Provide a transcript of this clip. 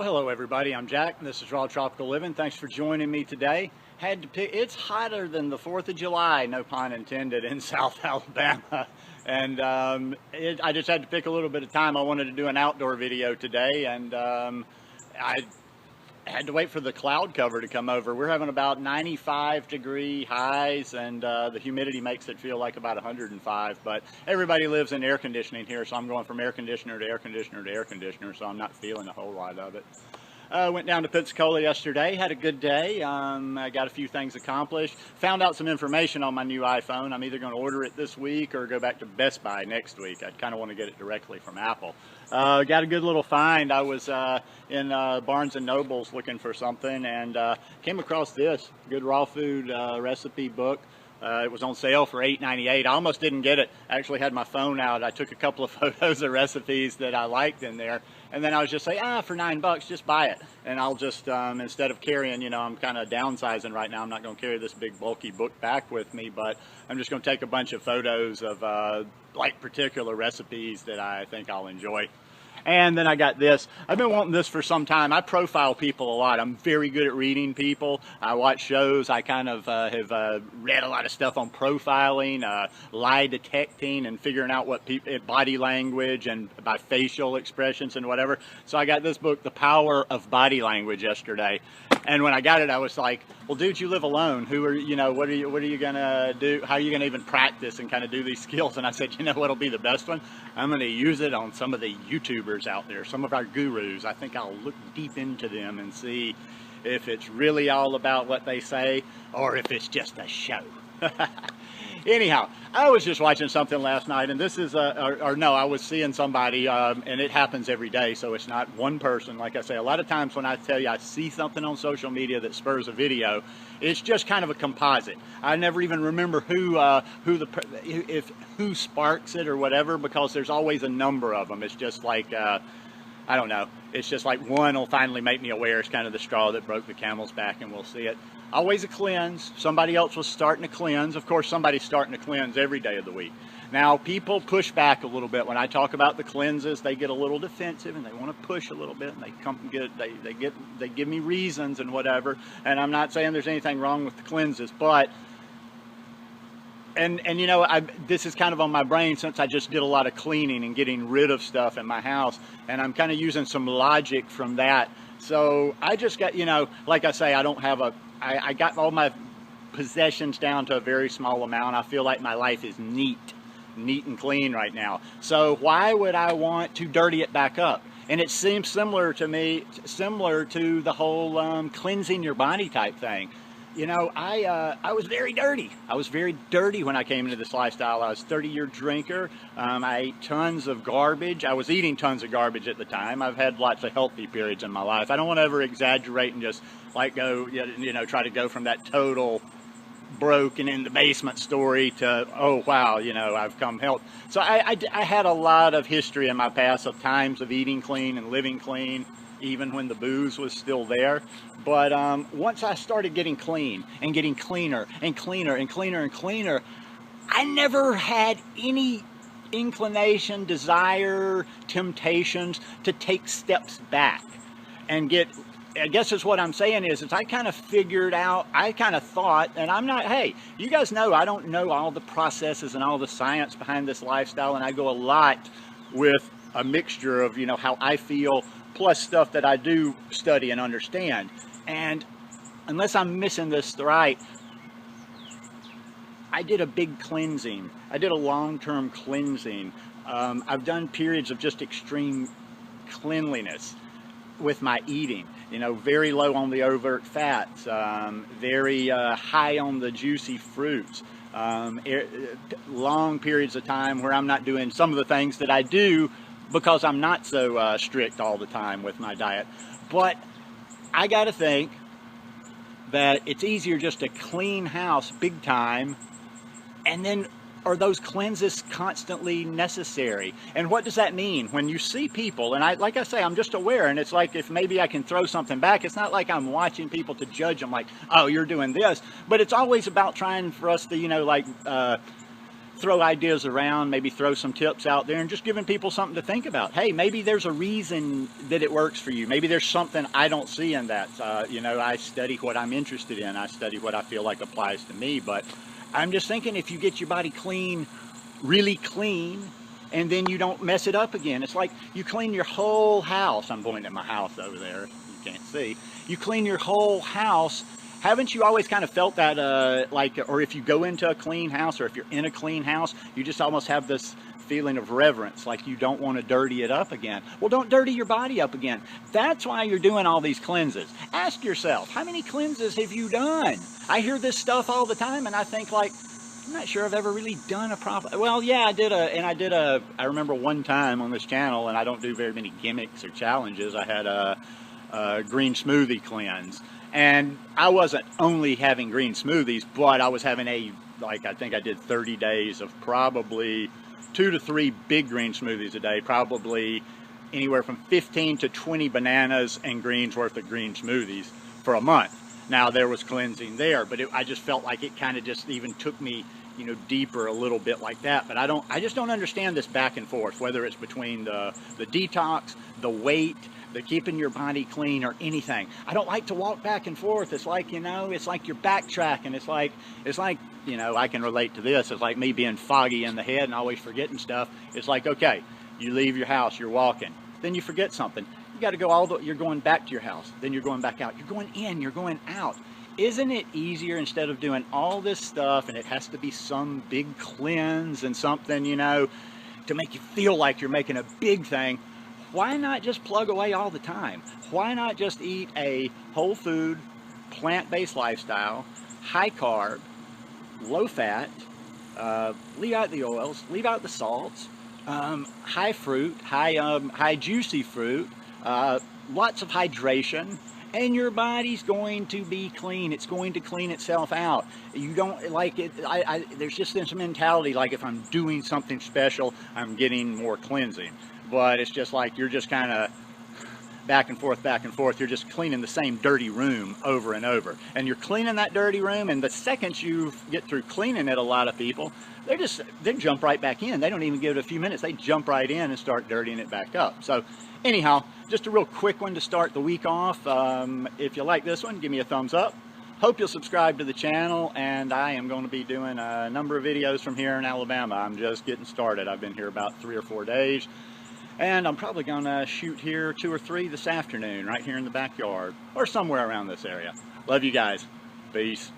Well, hello everybody, I'm Jack, and this is Raw Tropical Living. Thanks for joining me today. Had to pick, it's hotter than the 4th of July, no pun intended, in South Alabama. And I just had to pick a little bit of time. I wanted to do an outdoor video today, and I had to wait for the cloud cover to come over. We're having about 95 degree highs, and the humidity makes it feel like about 105, but everybody lives in air conditioning here, so I'm going from air conditioner to air conditioner to air conditioner, so I'm not feeling a whole lot of it. Went down to Pensacola yesterday, had a good day. I got a few things accomplished. Found out some information on my new iPhone. I'm either going to order it this week or go back to Best Buy next week. I kind of want to get it directly from Apple. Got a good little find. I was in Barnes & Noble's looking for something and came across this good raw food recipe book. It was on sale for $8.98. I almost didn't get it. I actually had my phone out. I took a couple of photos of recipes that I liked in there. And then I was just saying, for $9, just buy it. And I'll just, instead of carrying, I'm kind of downsizing right now. I'm not going to carry this big bulky book back with me, but I'm just going to take a bunch of photos of like particular recipes that I think I'll enjoy. And then I got this. I've been wanting this for some time. I profile people a lot. I'm very good at reading people. I watch shows. I kind of have read a lot of stuff on profiling, lie detecting, and figuring out what body language and by facial expressions and whatever. So I got this book, The Power of Body Language, yesterday. And when I got it, I was like, well, dude, you live alone. Who are, what are you going to do? How are you going to even practice and kind of do these skills? And I said, what'll be the best one? I'm going to use it on some of the YouTubers out there, some of our gurus. I think I'll look deep into them and see if it's really all about what they say or if it's just a show. Anyhow, I was just watching something last night, and this is, I was seeing somebody, and it happens every day, so it's not one person. Like I say, a lot of times when I tell you I see something on social media that spurs a video, it's just kind of a composite. I never even remember who sparks it or whatever, because there's always a number of them. It's just like, I don't know. It's just like one will finally make me aware. It's kind of the straw that broke the camel's back, and we'll see it. Always a cleanse. Somebody else was starting to cleanse. Of course, somebody's starting to cleanse every day of the week. Now, people push back a little bit when I talk about the cleanses. They get a little defensive and they want to push a little bit, and they give me reasons and whatever. And I'm not saying there's anything wrong with the cleanses, but this is kind of on my brain since I just did a lot of cleaning and getting rid of stuff in my house, and I'm kind of using some logic from that. So I just got, like I say, I got all my possessions down to a very small amount. I feel like my life is neat and clean right now. So why would I want to dirty it back up? And it seems similar to the whole cleansing your body type thing. I was very dirty. I was very dirty when I came into this lifestyle. I was a 30-year drinker. I ate tons of garbage. I was eating tons of garbage at the time. I've had lots of healthy periods in my life. I don't want to ever exaggerate and just like try to go from that total broken in the basement story to, oh wow, I've come healthy. So I had a lot of history in my past of times of eating clean and living clean, even when the booze was still there. But once I started getting clean and getting cleaner and cleaner and cleaner and cleaner, I never had any inclination, desire, temptations to take steps back and I guess is what I'm saying is I kind of figured out, I kind of thought, and I'm not, hey, you guys know I don't know all the processes and all the science behind this lifestyle, and I go a lot with a mixture of, how I feel, plus stuff that I do study and understand. And unless I'm missing this right, I did a big cleansing. I did a long-term cleansing. I've done periods of just extreme cleanliness with my eating. Very low on the overt fats, very high on the juicy fruits. Long periods of time where I'm not doing some of the things that I do because I'm not so strict all the time with my diet. But I got to think that it's easier just to clean house big time, and then are those cleanses constantly necessary? And what does that mean when you see people? And like I say, I'm just aware, and it's like if maybe I can throw something back. It's not like I'm watching people to judge them like, oh, you're doing this, but it's always about trying for us to, throw ideas around, maybe throw some tips out there, and just giving people something to think about. Hey, maybe there's a reason that it works for you. Maybe there's something I don't see in that. You know, I study what I'm interested in. I study what I feel like applies to me. But I'm just thinking, if you get your body clean, really clean, and then you don't mess it up again. It's like you clean your whole house. I'm pointing at my house over there. You can't see. You clean your whole house. Haven't you always kind of felt that, or if you go into a clean house, or if you're in a clean house, you just almost have this feeling of reverence, like you don't want to dirty it up again. Well, don't dirty your body up again. That's why you're doing all these cleanses. Ask yourself, how many cleanses have you done? I hear this stuff all the time, and I think, like, I'm not sure I've ever really done a proper. Well, yeah, I remember one time on this channel, and I don't do very many gimmicks or challenges. I had a green smoothie cleanse. And I wasn't only having green smoothies, but I was having I think I did 30 days of probably 2 to 3 big green smoothies a day, probably anywhere from 15 to 20 bananas and greens worth of green smoothies for a month. Now, there was cleansing there, but I just felt like it kind of just even took me, you know, deeper a little bit like that. But I just don't understand this back and forth, whether it's between the detox, the weight, the keeping your body clean, or anything. I don't like to walk back and forth. It's like, you know, it's like you're backtracking. It's like, you know, I can relate to this. It's like me being foggy in the head and always forgetting stuff. It's like, okay, you leave your house, you're walking, then you forget something. You got to go you're going back to your house, then you're going back out. You're going in, you're going out. Isn't it easier, instead of doing all this stuff, and it has to be some big cleanse and something, you know, to make you feel like you're making a big thing? Why not just plug away all the time? Why not just eat a whole food, plant-based lifestyle, high carb, low fat, leave out the oils, leave out the salts, high fruit, high juicy fruit, lots of hydration, and your body's going to be clean. It's going to clean itself out. You don't like it. There's just this mentality, like, if I'm doing something special, I'm getting more cleansing. But it's just like you're just kind of back and forth. You're just cleaning the same dirty room over and over. And you're cleaning that dirty room, and the second you get through cleaning it, a lot of people, they jump right back in. They don't even give it a few minutes. They jump right in and start dirtying it back up. So anyhow, just a real quick one to start the week off. If you like this one, give me a thumbs up. Hope you'll subscribe to the channel, and I am going to be doing a number of videos from here in Alabama. I'm just getting started. I've been here about 3 or 4 days. And I'm probably going to shoot here 2 or 3 this afternoon, right here in the backyard, or somewhere around this area. Love you guys. Peace.